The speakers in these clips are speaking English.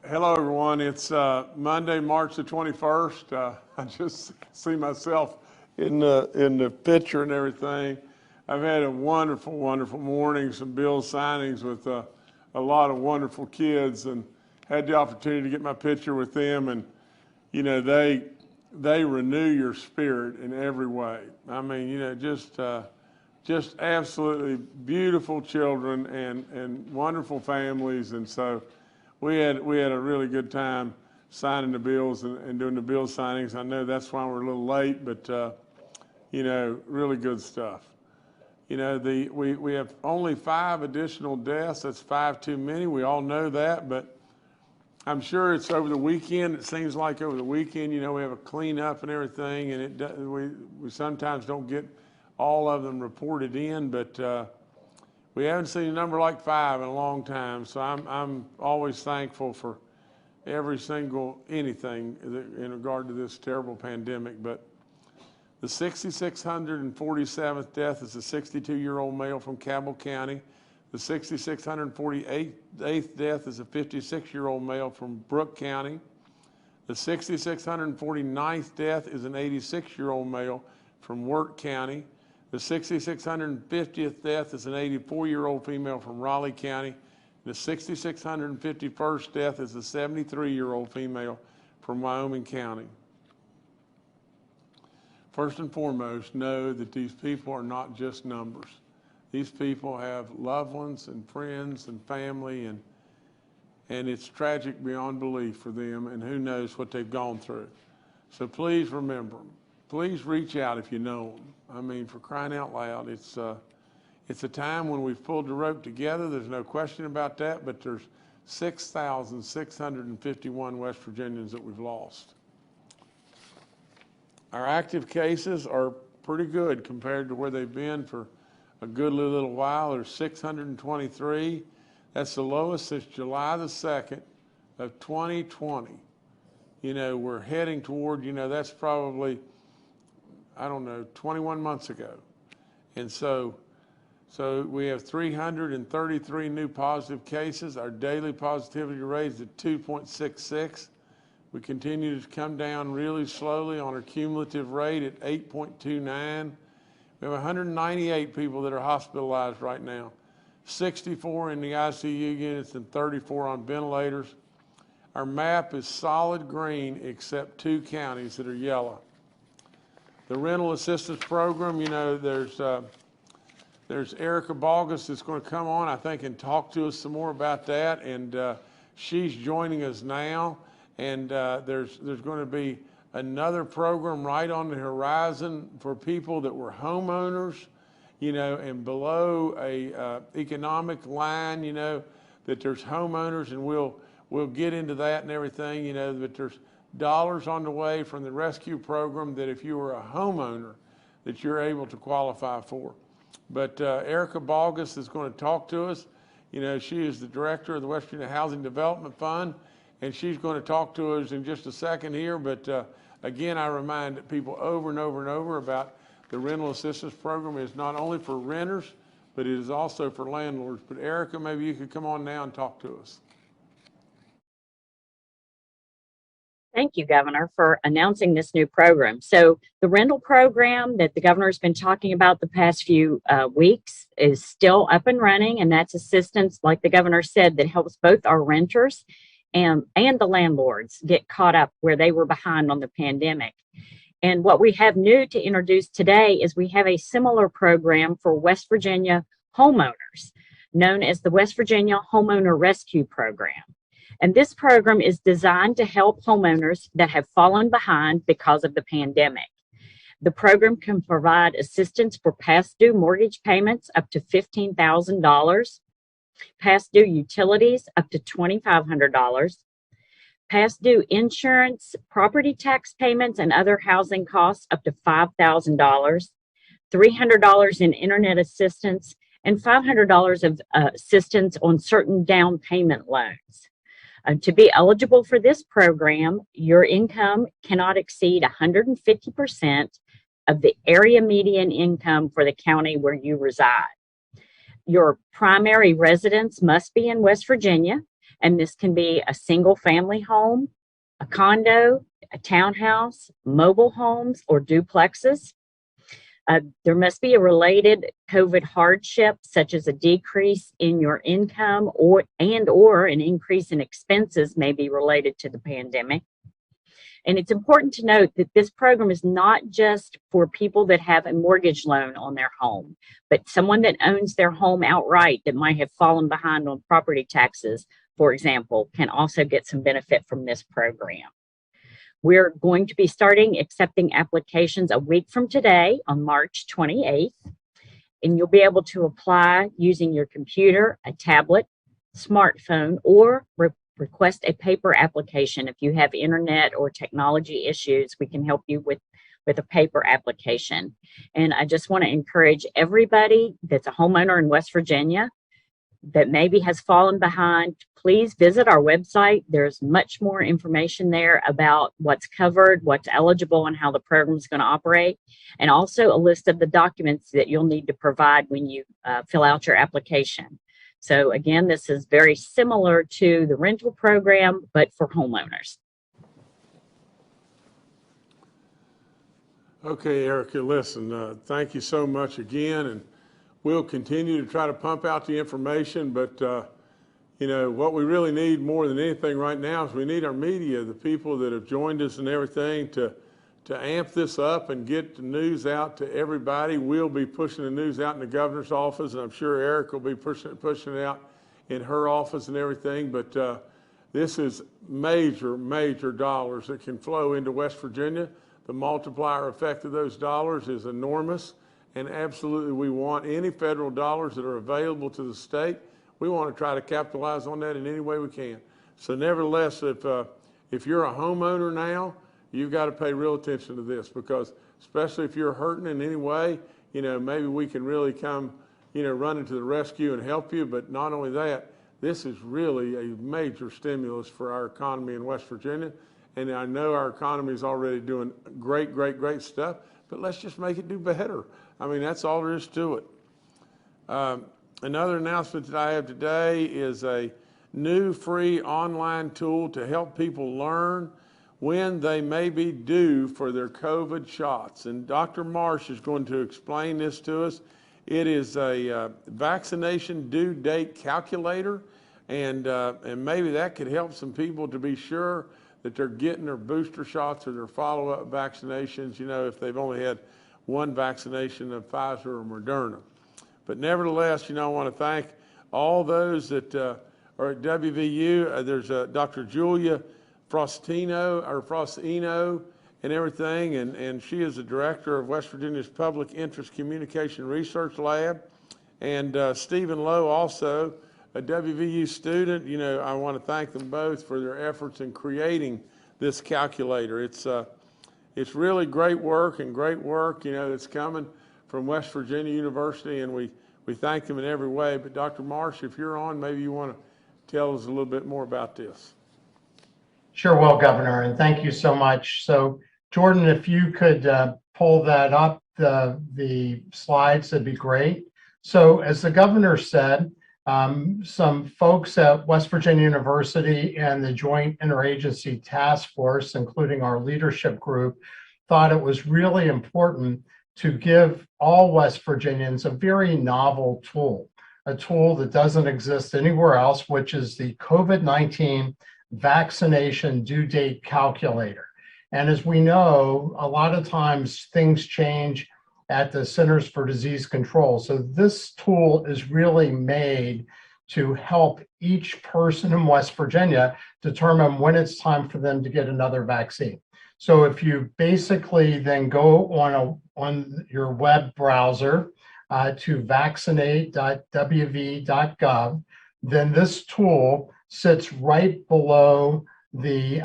Hello, everyone. It's Monday, March the 21st. I just see myself in the picture and everything. I've had a wonderful, wonderful morning, some bill signings with a lot of wonderful kids, and had the opportunity to get my picture with them. And you know, they renew your spirit in every way. I mean, you know, just absolutely beautiful children and wonderful families, and so. We had a really good time signing the bills and doing the bill signings. I know that's why we're a little late, but you know, really good stuff. You know, we have only 5 additional deaths. That's 5 too many. We all know that, but I'm sure it's over the weekend. It seems like over the weekend, you know, we have a cleanup and everything, and we sometimes don't get all of them reported in, but. We haven't seen a number like 5 in a long time, so I'm always thankful for every single anything in regard to this terrible pandemic. But the 6,647th death is a 62-year-old male from Cabell County. The 6,648th death is a 56-year-old male from Brooke County. The 6,649th death is an 86-year-old male from Wirt County. The 6,650th death is an 84-year-old female from Raleigh County. The 6,651st death is a 73-year-old female from Wyoming County. First and foremost, know that these people are not just numbers. These people have loved ones and friends and family, and it's tragic beyond belief for them, and who knows what they've gone through. So please remember them. Please reach out if you know them. I mean, for crying out loud, it's a time when we've pulled the rope together. There's no question about that, but there's 6,651 West Virginians that we've lost. Our active cases are pretty good compared to where they've been for a good little while. There's 623. That's the lowest since July the 2nd of 2020. You know, we're heading toward, you know, that's probably, I don't know, 21 months ago. And so we have 333 new positive cases. Our daily positivity rate is at 2.66. We continue to come down really slowly on our cumulative rate at 8.29. We have 198 people that are hospitalized right now, 64 in the ICU units and 34 on ventilators. Our map is solid green except 2 counties that are yellow. The rental assistance program, you know, there's Erica Balgus that's going to come on, I think, and talk to us some more about that. And she's joining us now. And there's going to be another program right on the horizon for people that were homeowners, you know, and below a economic line, you know, that there's homeowners, and we'll get into that and everything, you know, but there's dollars on the way from the rescue program that if you were a homeowner that you're able to qualify for. But Erica Balgus is going to talk to us. You know, she is the director of the West Virginia Housing Development Fund, and she's going to talk to us in just a second here. But again, I remind people over and over and over about the rental assistance program is not only for renters, but it is also for landlords. But Erica, maybe you could come on now and talk to us. Thank you, Governor, for announcing this new program. So the rental program that the governor has been talking about the past few weeks is still up and running, and that's assistance, like the governor said, that helps both our renters and the landlords get caught up where they were behind on the pandemic. And what we have new to introduce today is we have a similar program for West Virginia homeowners, known as the West Virginia Homeowner Rescue Program. And this program is designed to help homeowners that have fallen behind because of the pandemic. The program can provide assistance for past due mortgage payments up to $15,000, past due utilities up to $2,500, past due insurance, property tax payments, and other housing costs up to $5,000, $300 in internet assistance, and $500 of assistance on certain down payment loans. To be eligible for this program, your income cannot exceed 150% of the area median income for the county where you reside. Your primary residence must be in West Virginia, And this can be a single family home, a condo, a townhouse, mobile homes, or duplexes. There must be a related COVID hardship, such as a decrease in your income or an increase in expenses may be related to the pandemic. And it's important to note that this program is not just for people that have a mortgage loan on their home, but someone that owns their home outright that might have fallen behind on property taxes, for example, can also get some benefit from this program. We're going to be starting accepting applications a week from today on March 28th, and you'll be able to apply using your computer, a tablet, smartphone, or request a paper application. If you have internet or technology issues, we can help you with a paper application. And I just want to encourage everybody that's a homeowner in West Virginia that maybe has fallen behind, please visit our website. There's much more information there about what's covered, what's eligible, and how the program is going to operate, and also a list of the documents that you'll need to provide when you fill out your application. So again, this is very similar to the rental program, but for homeowners. Okay, Erica, listen, thank you so much again, and we'll continue to try to pump out the information, but you know, what we really need more than anything right now is we need our media, the people that have joined us and everything, to amp this up and get the news out to everybody. We'll be pushing the news out in the governor's office, and I'm sure Eric will be pushing it out in her office and everything, but this is major, major dollars that can flow into West Virginia. The multiplier effect of those dollars is enormous. And absolutely, we want any federal dollars that are available to the state. We want to try to capitalize on that in any way we can. So nevertheless, if you're a homeowner now, you've got to pay real attention to this, because especially if you're hurting in any way, you know, maybe we can really come, you know, running to the rescue and help you. But not only that, this is really a major stimulus for our economy in West Virginia. And I know our economy is already doing great, great, great stuff, but let's just make it do better. I mean, that's all there is to it. Another announcement that I have today is a new free online tool to help people learn when they may be due for their COVID shots. And Dr. Marsh is going to explain this to us. It is a vaccination due date calculator, and maybe that could help some people to be sure that they're getting their booster shots or their follow-up vaccinations, you know, if they've only had one vaccination of Pfizer or Moderna. But nevertheless, you know, I want to thank all those that are at WVU. There's Dr. Julia Frostino and everything, and she is the director of West Virginia's Public Interest Communication Research Lab. And Stephen Lowe, also a WVU student. You know, I want to thank them both for their efforts in creating this calculator. It's really great work, you know, that's coming from West Virginia University, and we thank them in every way. But Dr. Marsh, if you're on, maybe you want to tell us a little bit more about this. Sure will, Governor, and thank you so much. So, Jordan, if you could pull that up, the slides, that'd be great. So, as the governor said, some folks at West Virginia University and the Joint Interagency Task Force, including our leadership group, thought it was really important to give all West Virginians a very novel tool, a tool that doesn't exist anywhere else, which is the COVID-19 vaccination due date calculator. And as we know, a lot of times things change at the Centers for Disease Control. So this tool is really made to help each person in West Virginia determine when it's time for them to get another vaccine. So if you basically then go on your web browser to vaccinate.wva.gov, then this tool sits right below the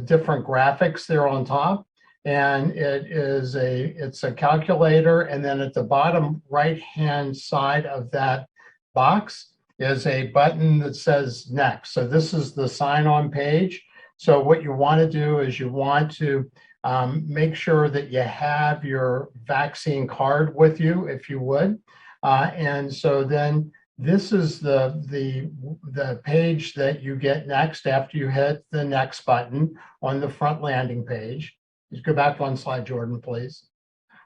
different graphics there on top. And it's a calculator, and then at the bottom right-hand side of that box is a button that says next. So this is the sign-on page. So what you want to do is you want to make sure that you have your vaccine card with you, if you would. And so then This is the page that you get next after you hit the next button on the front landing page. Just go back one slide, Jordan, please.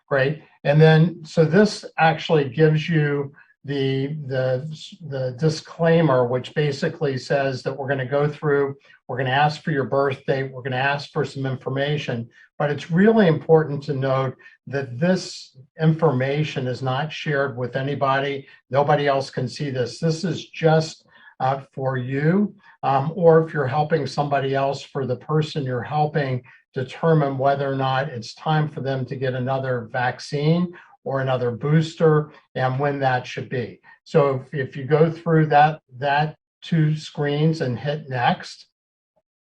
Great. And then, so this actually gives you the disclaimer, which basically says that we're going to go through, we're going to ask for your birth date, we're going to ask for some information, but it's really important to note that this information is not shared with anybody. Nobody else can see this. This is just for you, or if you're helping somebody else, for the person you're helping determine whether or not it's time for them to get another vaccine or another booster, and when that should be. So if you go through that two screens and hit next,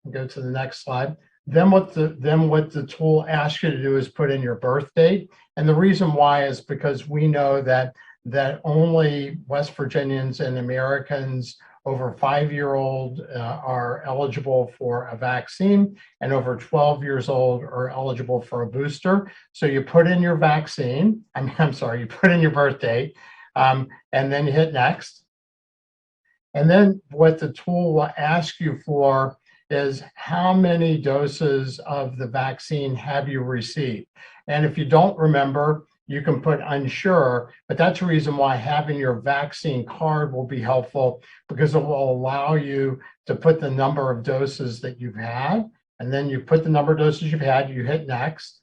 go to the next slide, then what the tool asks you to do is put in your birth date. And the reason why is because we know that only West Virginians and Americans over 5-year-old are eligible for a vaccine, and over 12 years old are eligible for a booster. So you put in your vaccine, you put in your birth date, and then you hit next. And then what the tool will ask you for is how many doses of the vaccine have you received? And if you don't remember, you can put unsure, but that's the reason why having your vaccine card will be helpful, because it will allow you to put the number of doses that you've had, and then you put the number of doses you've had, you hit next.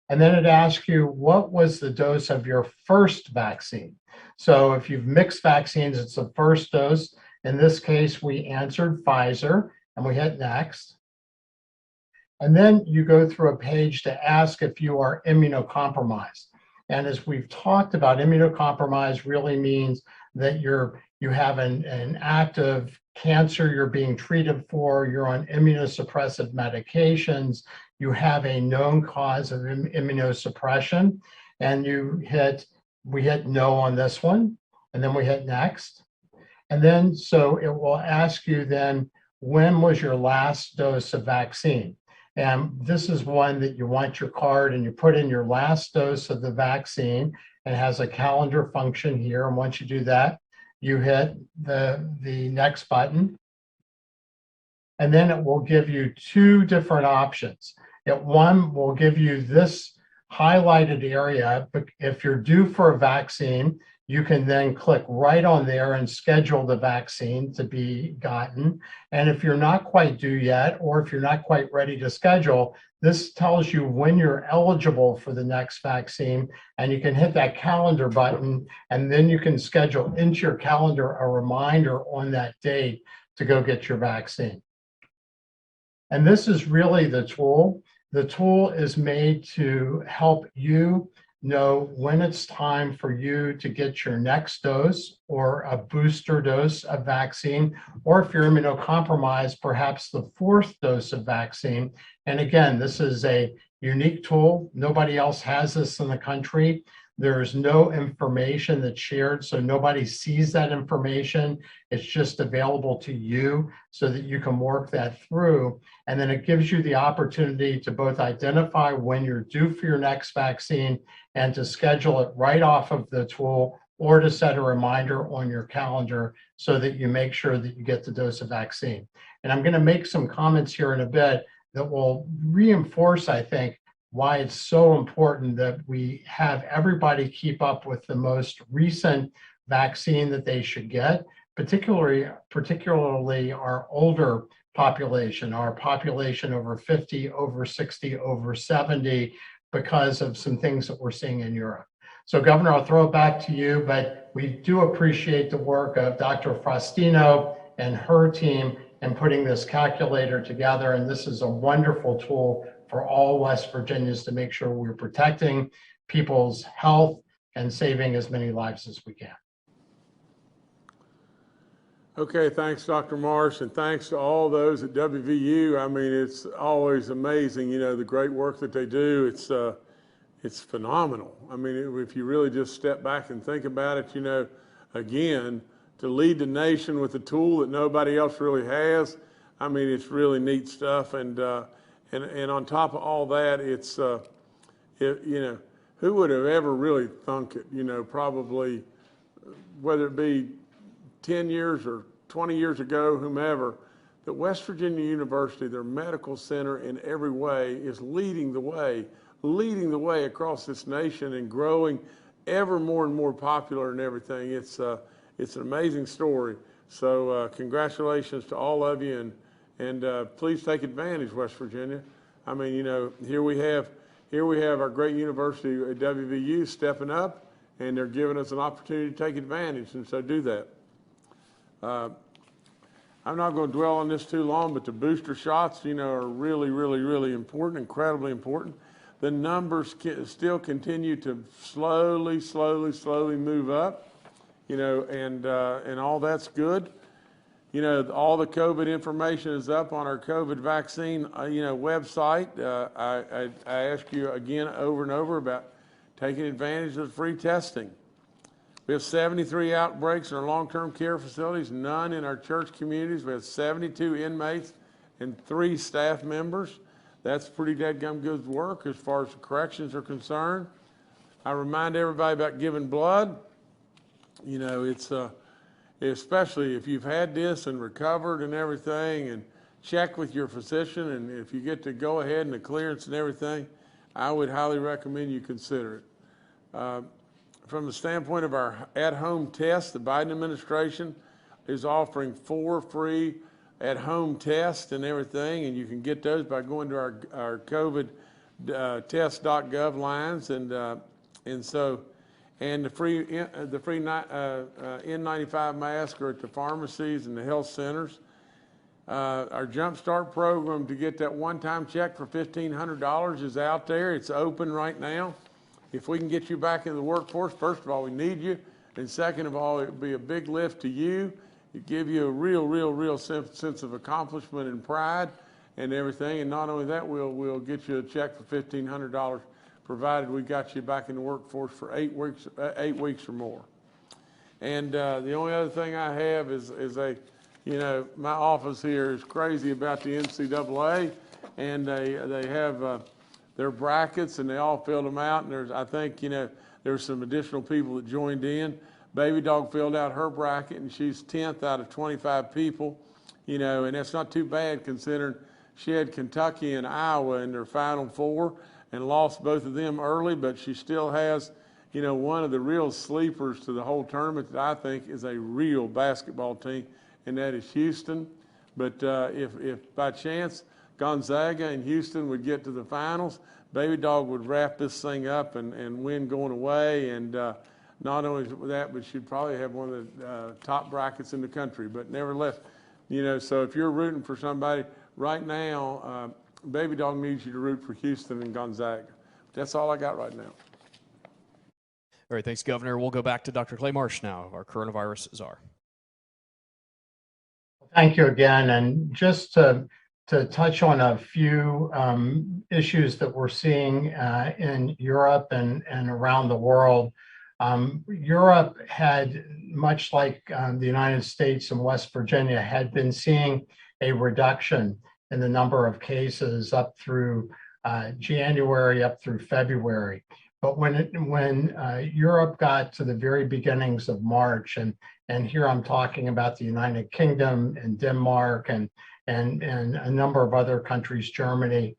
And then it asks you, what was the dose of your first vaccine? So if you've mixed vaccines, it's the first dose. In this case, we answered Pfizer, and we hit next. And then you go through a page to ask if you are immunocompromised. And as we've talked about, immunocompromised really means that you have an active cancer you're being treated for, you're on immunosuppressive medications, you have a known cause of immunosuppression, and we hit no on this one, and then we hit next. And then, so it will ask you then, when was your last dose of vaccine? And this is one that you want your card and you put in your last dose of the vaccine, and it has a calendar function here. And once you do that, you hit the next button. And then it will give you two different options. One will give you this highlighted area. If you're due for a vaccine, you can then click right on there and schedule the vaccine to be gotten. And if you're not quite due yet, or if you're not quite ready to schedule, this tells you when you're eligible for the next vaccine, and you can hit that calendar button, and then you can schedule into your calendar a reminder on that date to go get your vaccine. And this is really the tool. The tool is made to help you know when it's time for you to get your next dose or a booster dose of vaccine, or if you're immunocompromised, perhaps the 4th dose of vaccine. And again, this is a unique tool. Nobody else has this in the country. There's no information that's shared, so nobody sees that information. It's just available to you so that you can work that through. And then it gives you the opportunity to both identify when you're due for your next vaccine and to schedule it right off of the tool, or to set a reminder on your calendar so that you make sure that you get the dose of vaccine. And I'm going to make some comments here in a bit that will reinforce, I think, why it's so important that we have everybody keep up with the most recent vaccine that they should get, particularly our older population, our population over 50, over 60, over 70, because of some things that we're seeing in Europe. So Governor, I'll throw it back to you, but we do appreciate the work of Dr. Faustino and her team in putting this calculator together. And this is a wonderful tool for all West Virginians to make sure we're protecting people's health and saving as many lives as we can. Okay, thanks, Dr. Marsh, and thanks to all those at WVU. I mean, it's always amazing, you know, the great work that they do. It's phenomenal. I mean, if you really just step back and think about it, you know, again, to lead the nation with a tool that nobody else really has, I mean, it's really neat stuff. And on top of all that, it's, you know, who would have ever really thunk it? You know, probably whether it be 10 years or 20 years ago, whomever, that West Virginia University, their medical center in every way, is leading the way across this nation and growing ever more and more popular and everything. It's an amazing story. So congratulations to all of you, and please take advantage, West Virginia. I mean, you know, here we have our great university at WVU stepping up, and they're giving us an opportunity to take advantage, and so do that. I'm not going to dwell on this too long, but the booster shots, you know, are really, really, really important, incredibly important. The numbers still continue to slowly move up, you know, and all that's good. You know, all the COVID information is up on our COVID vaccine, you know, website. I ask you again over and over about taking advantage of free testing. We have 73 outbreaks in our long-term care facilities, none in our church communities. We have 72 inmates and 3 staff members. That's pretty dadgum good work as far as the corrections are concerned. I remind everybody about giving blood. You know, it's especially if you've had this and recovered and everything, and check with your physician, and if you get to go ahead and the clearance and everything, I would highly recommend you consider it. From the standpoint of our at-home tests, the Biden administration is offering 4 free at-home tests and everything, and you can get those by going to our COVID test.gov lines, and the free N95 masks are at the pharmacies and the health centers. Our Jumpstart program to get that one-time check for $1,500 is out there. It's open right now. If we can get you back in the workforce, first of all, we need you. And second of all, it would be a big lift to you. It give you a real sense of accomplishment and pride and everything. And not only that, we'll get you a check for $1,500, provided we got you back in the workforce for 8 weeks or more. And the only other thing I have is you know, my office here is crazy about the NCAA, and they have their brackets, and they all filled them out. And I think, you know, there's some additional people that joined in. Baby Dog filled out her bracket, and she's 10th out of 25 people, you know, and that's not too bad considering she had Kentucky and Iowa in their Final Four and lost both of them early, but she still has, you know, one of the real sleepers to the whole tournament that I think is a real basketball team, and that is Houston. But if by chance Gonzaga and Houston would get to the finals, Baby Dog would wrap this thing up and win going away. And not only that, but she'd probably have one of the top brackets in the country. But nevertheless, you know, so if you're rooting for somebody right now, Baby Dog needs you to root for Houston and Gonzaga. That's all I got right now. All right, thanks, Governor. We'll go back to Dr. Clay Marsh now, our coronavirus czar. Thank you again. And just to touch on a few issues that we're seeing in Europe and around the world. Europe had, much like the United States and West Virginia, had been seeing a reduction in the number of cases up through January, up through February. But when Europe got to the very beginnings of March, and here I'm talking about the United Kingdom and Denmark and a number of other countries, Germany,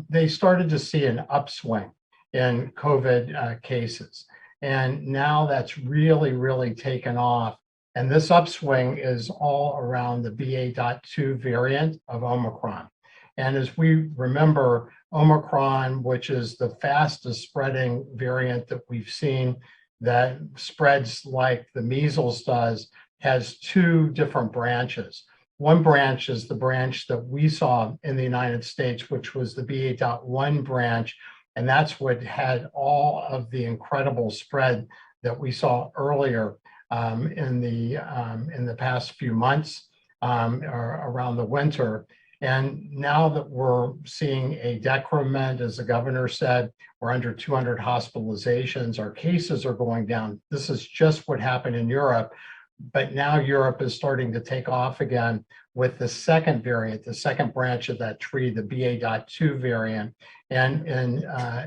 they started to see an upswing in COVID cases. And now that's really taken off. And this upswing is all around the BA.2 variant of Omicron. And as we remember, Omicron, which is the fastest spreading variant that we've seen that spreads like the measles does, has 2 different branches. One branch is the branch that we saw in the United States, which was the BA.1 branch. And that's what had all of the incredible spread that we saw earlier in the past few months or around the winter. And now that we're seeing a decrement, as the governor said, we're under 200 hospitalizations, our cases are going down. This is just what happened in Europe. But now Europe is starting to take off again with the second variant, the second branch of that tree, the BA.2 variant. And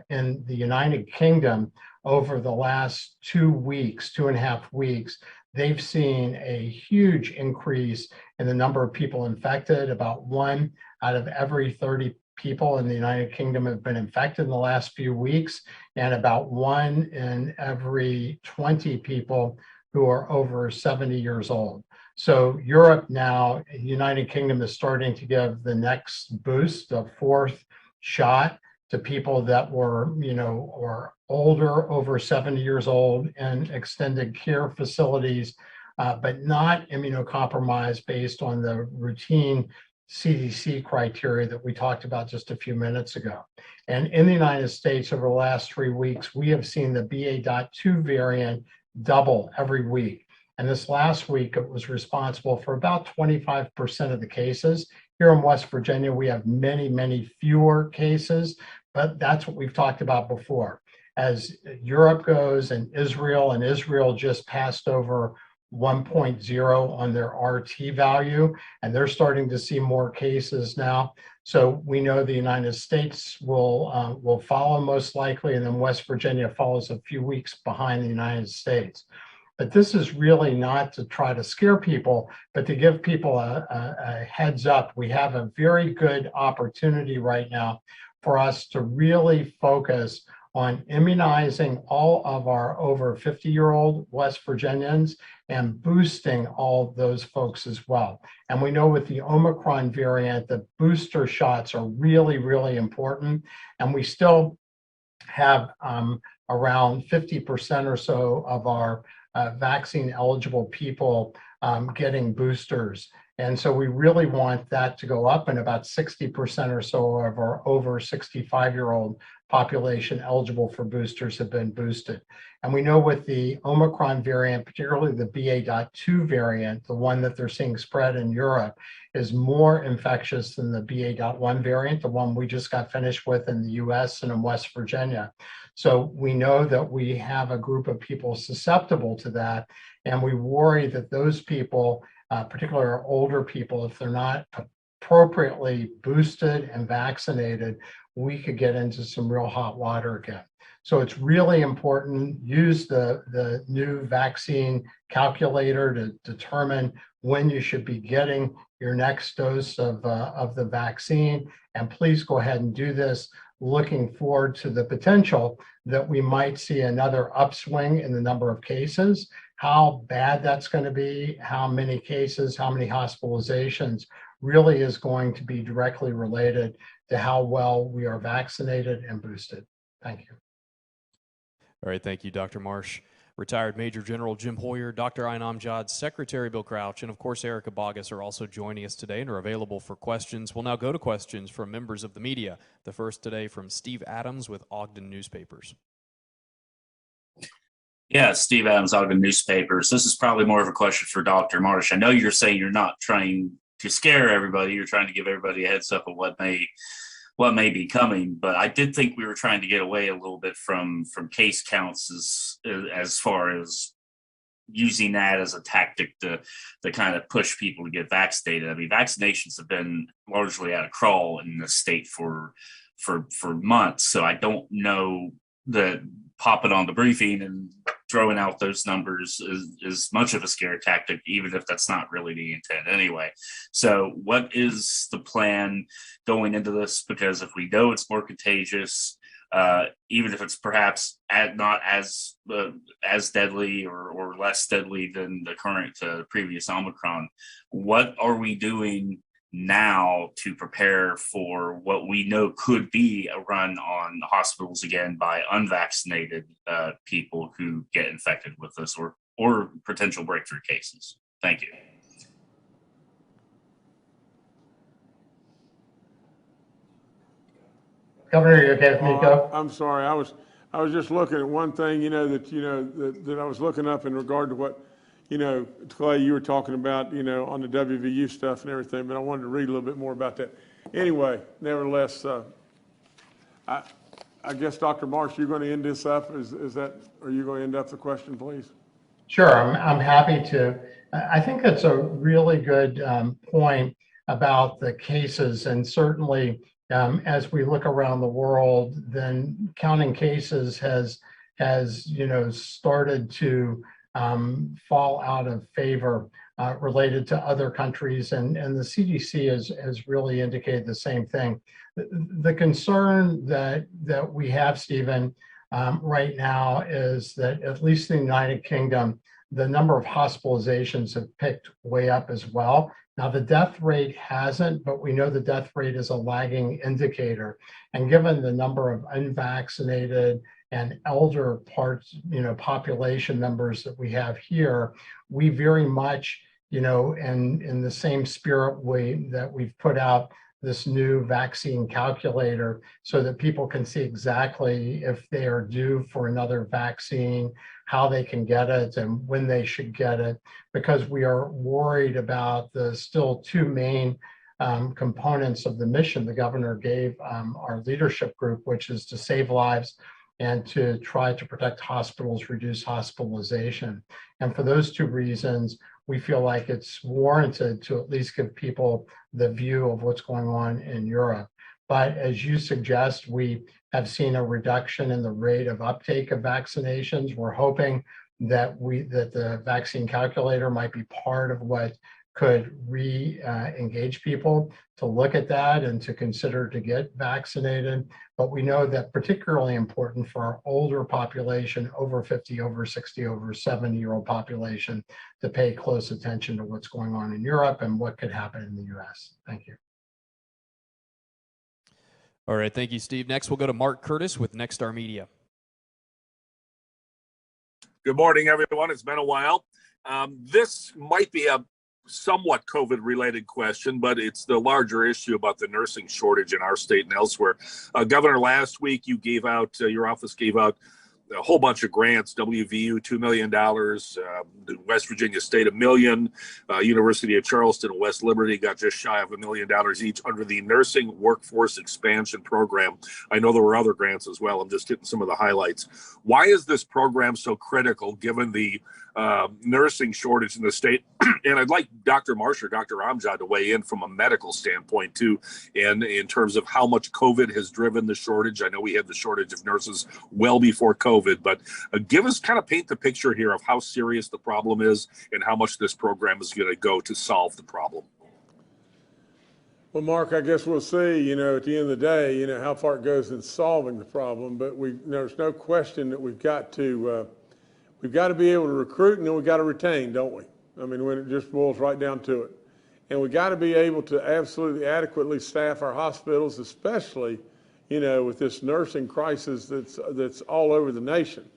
in the United Kingdom, over the last 2 weeks, 2.5 weeks, they've seen a huge increase in the number of people infected. About 1 out of every 30 people in the United Kingdom have been infected in the last few weeks, and about 1 in every 20 people who are over 70 years old. So Europe now, United Kingdom is starting to give the next boost, a 4th shot, to people that were, or older, over 70 years old, in extended care facilities, but not immunocompromised based on the routine CDC criteria that we talked about just a few minutes ago. And in the United States, over the last 3 weeks, we have seen the BA.2 variant double every week. And this last week, it was responsible for about 25% of the cases. Here in West Virginia, we have many, many fewer cases, but that's what we've talked about before. As Europe goes, and Israel just passed over 1.0 on their RT value, and they're starting to see more cases now. So we know the United States will follow most likely, and then West Virginia follows a few weeks behind the United States. But this is really not to try to scare people, but to give people a heads up. We have a very good opportunity right now for us to really focus on immunizing all of our over 50-year-old West Virginians and boosting all those folks as well. And we know with the Omicron variant, the booster shots are really, really important. And we still have around 50% or so of our vaccine eligible people getting boosters. And so we really want that to go up, and about 60% or so of our over 65-year-old population eligible for boosters have been boosted. And we know with the Omicron variant, particularly the BA.2 variant, the one that they're seeing spread in Europe, is more infectious than the BA.1 variant, the one we just got finished with in the US and in West Virginia. So we know that we have a group of people susceptible to that, and we worry that those people, particularly our older people, if they're not appropriately boosted and vaccinated, we could get into some real hot water again. So it's really important. Use the new vaccine calculator to determine when you should be getting your next dose of the vaccine. And please go ahead and do this, looking forward to the potential that we might see another upswing in the number of cases. How bad that's going to be, how many cases, how many hospitalizations, really is going to be directly related to how well we are vaccinated and boosted. Thank you. All right, thank you, Dr. Marsh. Retired Major General Jim Hoyer, Dr. Ayn Amjad, Secretary Bill Crouch, and of course Erica Bogus are also joining us today and are available for questions. We'll now go to questions from members of the media. The first today from Steve Adams with Ogden Newspapers. Yeah, Steve Adams, Ogden Newspapers. This is probably more of a question for Dr. Marsh. I know you're saying you're not trying to scare everybody. You're trying to give everybody a heads up of what may be coming. But I did think we were trying to get away a little bit from case counts as far as using that as a tactic to kind of push people to get vaccinated. I mean, vaccinations have been largely at a crawl in the state for months. So I don't know that popping on the briefing and throwing out those numbers is much of a scare tactic, even if that's not really the intent anyway. So what is the plan going into this? Because if we know it's more contagious, even if it's perhaps not as deadly or less deadly than the current previous Omicron, what are we doing now to prepare for what we know could be a run on hospitals again by unvaccinated people who get infected with this or potential breakthrough cases? Thank you. Governor, you okay with me to go? I'm sorry. I was just looking at one thing, that I was looking up in regard to what, Clay, you were talking about, on the WVU stuff and everything, but I wanted to read a little bit more about that. Anyway, nevertheless, I guess, Dr. Marsh, you're going to end this up. Are you going to end up the question, please? Sure, I'm happy to. I think that's a really good point about the cases, and certainly as we look around the world, then counting cases has has, started to fall out of favor related to other countries, and the CDC has really indicated the same thing. The concern that we have, Stephen, right now is that at least in the United Kingdom, the number of hospitalizations have picked way up as well. Now, the death rate hasn't, but we know the death rate is a lagging indicator. And given the number of unvaccinated and elder population members that we have here, we very much, in the same spirit that we've put out this new vaccine calculator so that people can see exactly if they are due for another vaccine, how they can get it, and when they should get it, because we are worried about the still two main components of the mission the governor gave our leadership group, which is to save lives and to try to protect hospitals, reduce hospitalization. And for those two reasons, we feel like it's warranted to at least give people the view of what's going on in Europe. But as you suggest, we have seen a reduction in the rate of uptake of vaccinations. We're hoping that the vaccine calculator might be part of what could engage people to look at that and to consider to get vaccinated. But we know that particularly important for our older population, over 50, over 60, over 70-year-old population, to pay close attention to what's going on in Europe and what could happen in the US. Thank you. All right, thank you, Steve. Next, we'll go to Mark Curtis with Nexstar Media. Good morning, everyone. It's been a while. This might be a somewhat COVID-related question, but it's the larger issue about the nursing shortage in our state and elsewhere. Governor, last week you gave out, your office gave out a whole bunch of grants, W.Va, $2 million, West Virginia State, $1 million, University of Charleston and West Liberty got just shy of $1 million each under the Nursing Workforce Expansion Program. I know there were other grants as well. I'm just hitting some of the highlights. Why is this program so critical given the nursing shortage in the state? And I'd like Dr. Marsh or Dr. Amjad to weigh in from a medical standpoint too, and in terms of how much COVID has driven the shortage. I know we had the shortage of nurses well before COVID, but give us, kind of paint the picture here of how serious the problem is and how much this program is going to go to solve the problem. Well, Mark, I guess we'll see, at the end of the day, how far it goes in solving the problem, but there's no question that we've got to be able to recruit, and then we've got to retain, don't we? I mean, when it just boils right down to it. And we got to be able to absolutely adequately staff our hospitals, especially, with this nursing crisis that's all over the nation.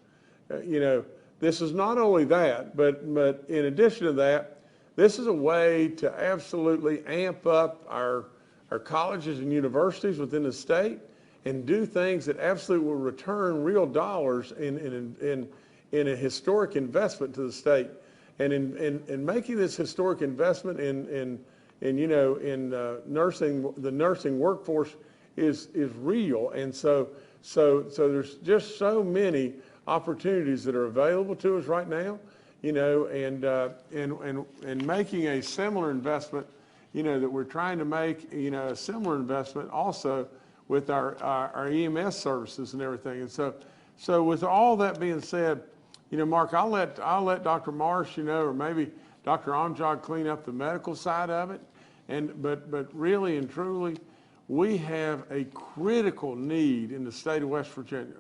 This is not only that, but in addition to that, this is a way to absolutely amp up our colleges and universities within the state and do things that absolutely will return real dollars in a historic investment to the state. And in making this historic investment in nursing, the nursing workforce is real. And so there's just so many opportunities that are available to us right now, and making a similar investment, that we're trying to make, a similar investment also with our EMS services and everything. And so with all that being said, Mark, I'll let Dr. Marsh, or maybe Dr. Amjad clean up the medical side of it. But really and truly, we have a critical need in the state of West Virginia.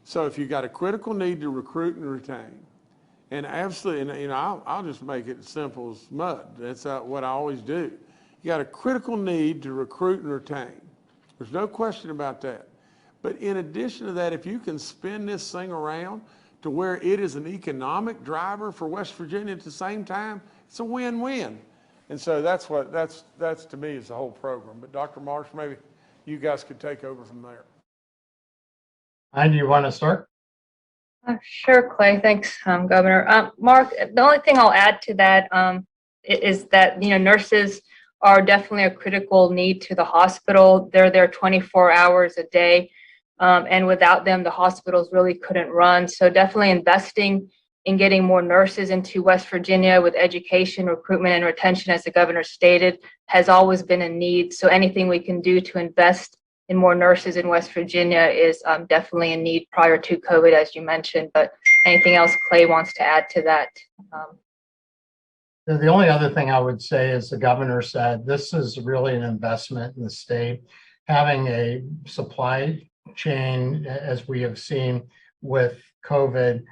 So if you've got a critical need to recruit and retain, and absolutely, and I'll just make it as simple as mud. That's what I always do. You got a critical need to recruit and retain. There's no question about that. But in addition to that, if you can spin this thing around to where it is an economic driver for West Virginia at the same time, it's a win-win. And so that's to me is the whole program. But Dr. Marsh, maybe you guys could take over from there. Do you want to start? Sure, Clay. Thanks, Governor. Mark, the only thing I'll add to that is that, nurses are definitely a critical need to the hospital. They're there 24 hours a day. And without them, the hospitals really couldn't run. So definitely investing in getting more nurses into West Virginia with education, recruitment, and retention, as the governor stated, has always been a need. So anything we can do to invest in more nurses in West Virginia is definitely a need prior to COVID, as you mentioned. But anything else Clay wants to add to that? The only other thing I would say is the governor said this is really an investment in the state. Having a supply chain, as we have seen with COVID,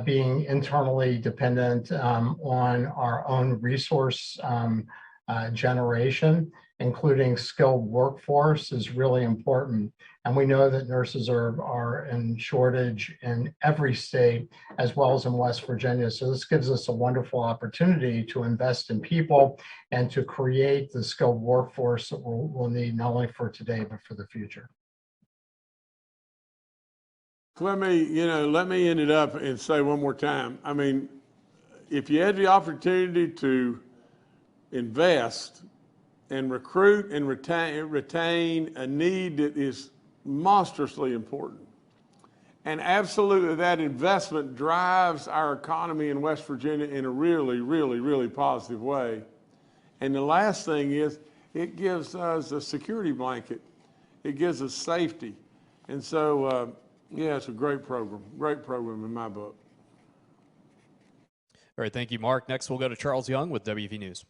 being internally dependent on our own resource generation, including skilled workforce, is really important. And we know that nurses are in shortage in every state, as well as in West Virginia. So this gives us a wonderful opportunity to invest in people and to create the skilled workforce that we'll need not only for today, but for the future. Let me end it up and say one more time. I mean, if you had the opportunity to invest and recruit and retain a need that is monstrously important, and absolutely that investment drives our economy in West Virginia in a really, really, really positive way. And the last thing is, it gives us a security blanket. It gives us safety. And so, yeah, it's a great program in my book. All right, thank you, Mark. Next, we'll go to Charles Young with W.V. News.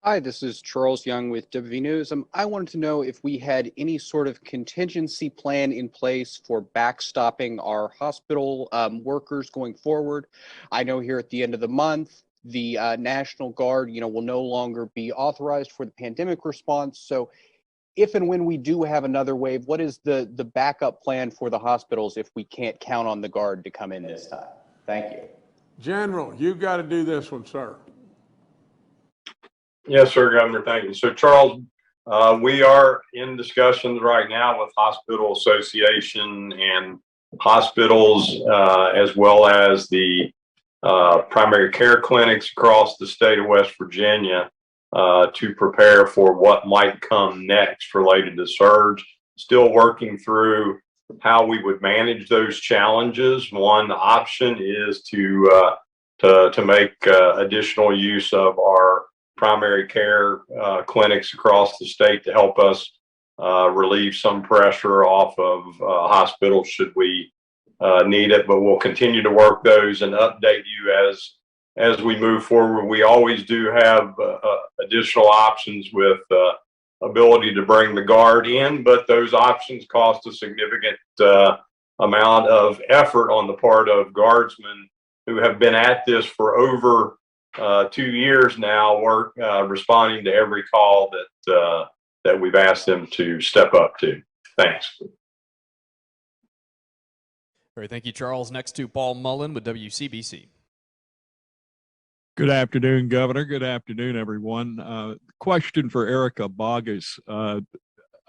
Hi, this is Charles Young with W.V. News. I wanted to know if we had any sort of contingency plan in place for backstopping our hospital workers going forward. I know here at the end of the month, the National Guard, will no longer be authorized for the pandemic response. So if and when we do have another wave, what is the backup plan for the hospitals if we can't count on the Guard to come in this time? Thank you. General, you've got to do this one, sir. Yes, sir, Governor. Thank you. So, Charles, we are in discussions right now with Hospital Association and hospitals, as well as the primary care clinics across the state of West Virginia, to prepare for what might come next related to surge. Still working through how we would manage those challenges. One option is to make additional use of our primary care clinics across the state to help us relieve some pressure off of hospitals should we need it. But we'll continue to work those and update you as we move forward. We always do have additional options with ability to bring the Guard in, but those options cost a significant amount of effort on the part of Guardsmen who have been at this for over 2 years now, responding to every call that we've asked them to step up to. Thanks. All right, thank you, Charles. Next to Paul Mullen with WCBC. Good afternoon, Governor. Good afternoon, everyone. Question for Erica Boggess.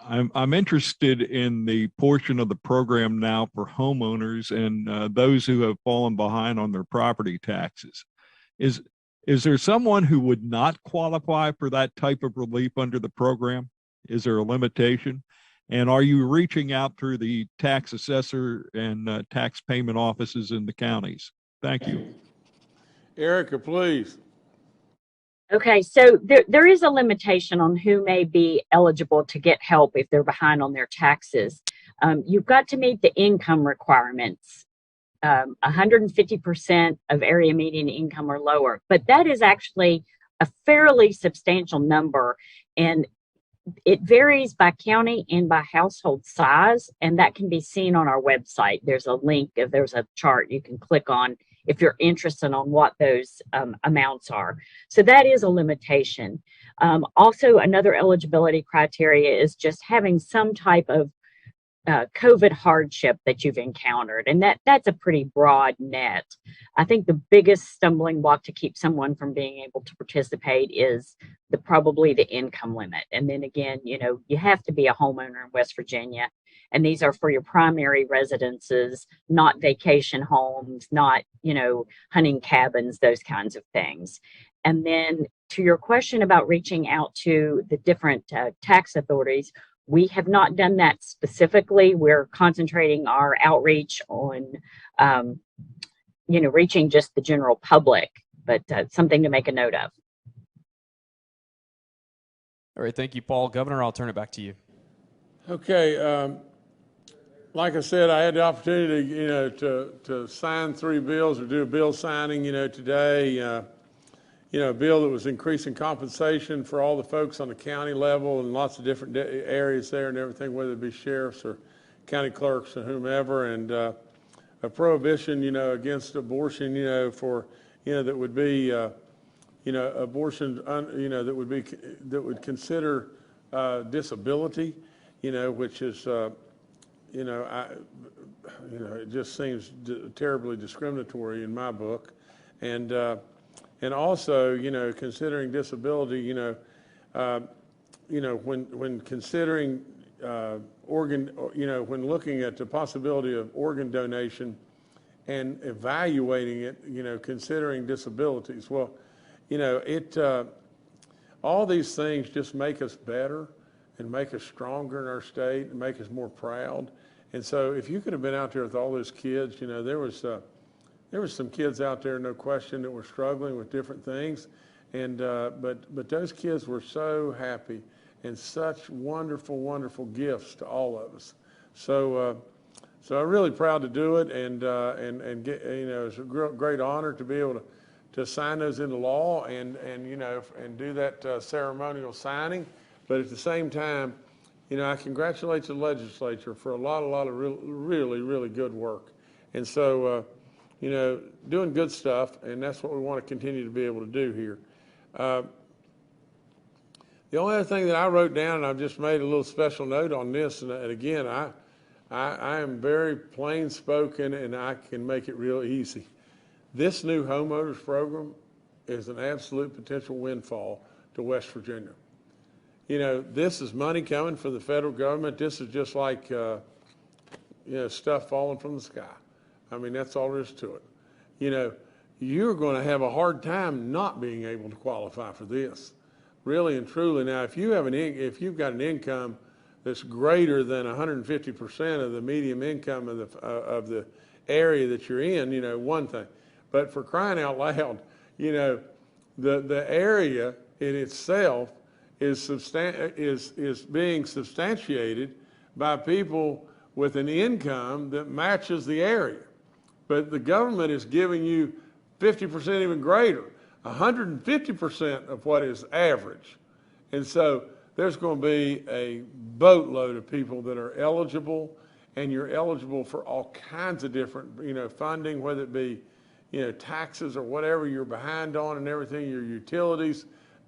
I'm interested in the portion of the program now for homeowners and those who have fallen behind on their property taxes. Is there someone who would not qualify for that type of relief under the program? Is there a limitation? And are you reaching out through the tax assessor and tax payment offices in the counties? Thank you. Erica, please. Okay, so there is a limitation on who may be eligible to get help if they're behind on their taxes. You've got to meet the income requirements. 150% of area median income or lower, but that is actually a fairly substantial number, and it varies by county and by household size, and that can be seen on our website. There's a link, there's a chart you can click on if you're interested on what those amounts are. So that is a limitation. Also, another eligibility criteria is just having some type of COVID hardship that you've encountered, and that's a pretty broad net. I think the biggest stumbling block to keep someone from being able to participate is probably the income limit. And then again, you have to be a homeowner in West Virginia, and these are for your primary residences, not vacation homes, not hunting cabins, those kinds of things. And then to your question about reaching out to the different tax authorities, we have not done that specifically. We're concentrating our outreach on, reaching just the general public, but something to make a note of. All right, thank you, Paul. Governor, I'll turn it back to you. Okay, like I said, I had the opportunity, to sign 3 bills or do a bill signing, today. A bill that was increasing compensation for all the folks on the county level and lots of different areas there and everything, whether it be sheriffs or county clerks or whomever, and a prohibition, against abortion, for, that would be, abortion, that would consider disability, which is, it just seems terribly discriminatory in my book, and also, considering disability, when considering organ, when looking at the possibility of organ donation and evaluating it, considering disabilities. Well, all these things just make us better and make us stronger in our state and make us more proud. And so if you could have been out there with all those kids, there was some kids out there, no question, that were struggling with different things. And, but those kids were so happy and such wonderful, wonderful gifts to all of us. So, so I'm really proud to do it, and get, it's a great honor to be able to sign those into law and do that ceremonial signing. But at the same time, I congratulate the legislature for a lot of really good work. And so, doing good stuff, and that's what we want to continue to be able to do here. The only other thing that I wrote down, and I've just made a little special note on this, and again, I am very plain spoken, and I can make it real easy. This new homeowners program is an absolute potential windfall to West Virginia. This is money coming from the federal government. This is just like, stuff falling from the sky. I mean, that's all there is to it. You're going to have a hard time not being able to qualify for this, really and truly. Now, if you've got an income that's greater than 150% of the median income of the area that you're in, one thing. But for crying out loud, the area in itself is being substantiated by people with an income that matches the area. But the government is giving you 50% even greater, 150% of what is average. And so there's going to be a boatload of people that are eligible, and you're eligible for all kinds of different, funding, whether it be, taxes or whatever you're behind on and everything, your utilities,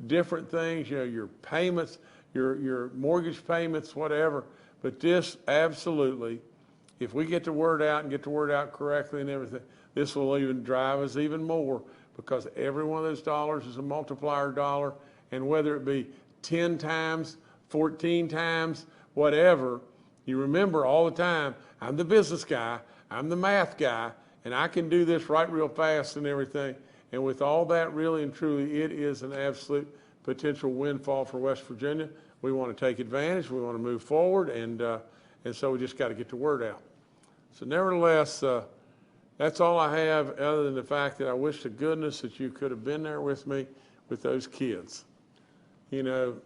different things, your payments, your mortgage payments, whatever. But this absolutely, if we get the word out and get the word out correctly and everything, this will even drive us even more, because every one of those dollars is a multiplier dollar, and whether it be 10 times, 14 times, whatever, you remember all the time, I'm the business guy, I'm the math guy, and I can do this right real fast and everything. And with all that, really and truly, it is an absolute potential windfall for West Virginia. We want to take advantage, we want to move forward, and so we just got to get the word out. So nevertheless, that's all I have, other than the fact that I wish to goodness that you could have been there with me with those kids. Of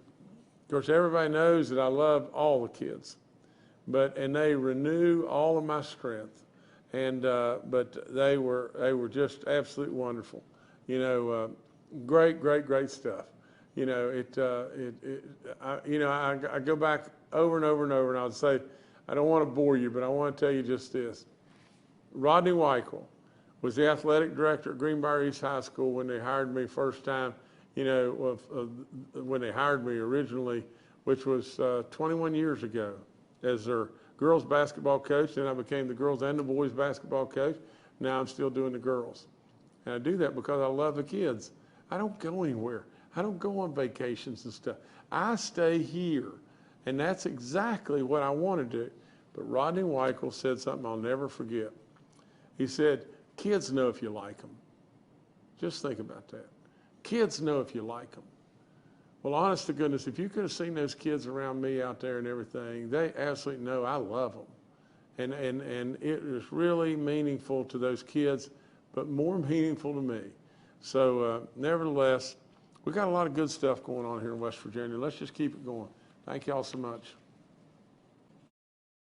course, everybody knows that I love all the kids, and they renew all of my strength. And but they were just absolutely wonderful. Great stuff. I go back over and over and over, and I would say, I don't want to bore you, but I want to tell you just this. Rodney Weichel was the athletic director at Greenbrier East High School when they hired me first time, when they hired me originally, which was 21 years ago, as their girls basketball coach. Then I became the girls and the boys basketball coach. Now I'm still doing the girls. And I do that because I love the kids. I don't go anywhere. I don't go on vacations and stuff. I stay here. And that's exactly what I want to do. But Rodney Weichel said something I'll never forget. He said, kids know if you like them. Just think about that. Kids know if you like them. Well, honest to goodness, if you could have seen those kids around me out there and everything, they absolutely know I love them. And it is really meaningful to those kids, but more meaningful to me. So nevertheless, we got a lot of good stuff going on here in West Virginia. Let's just keep it going. Thank you all so much.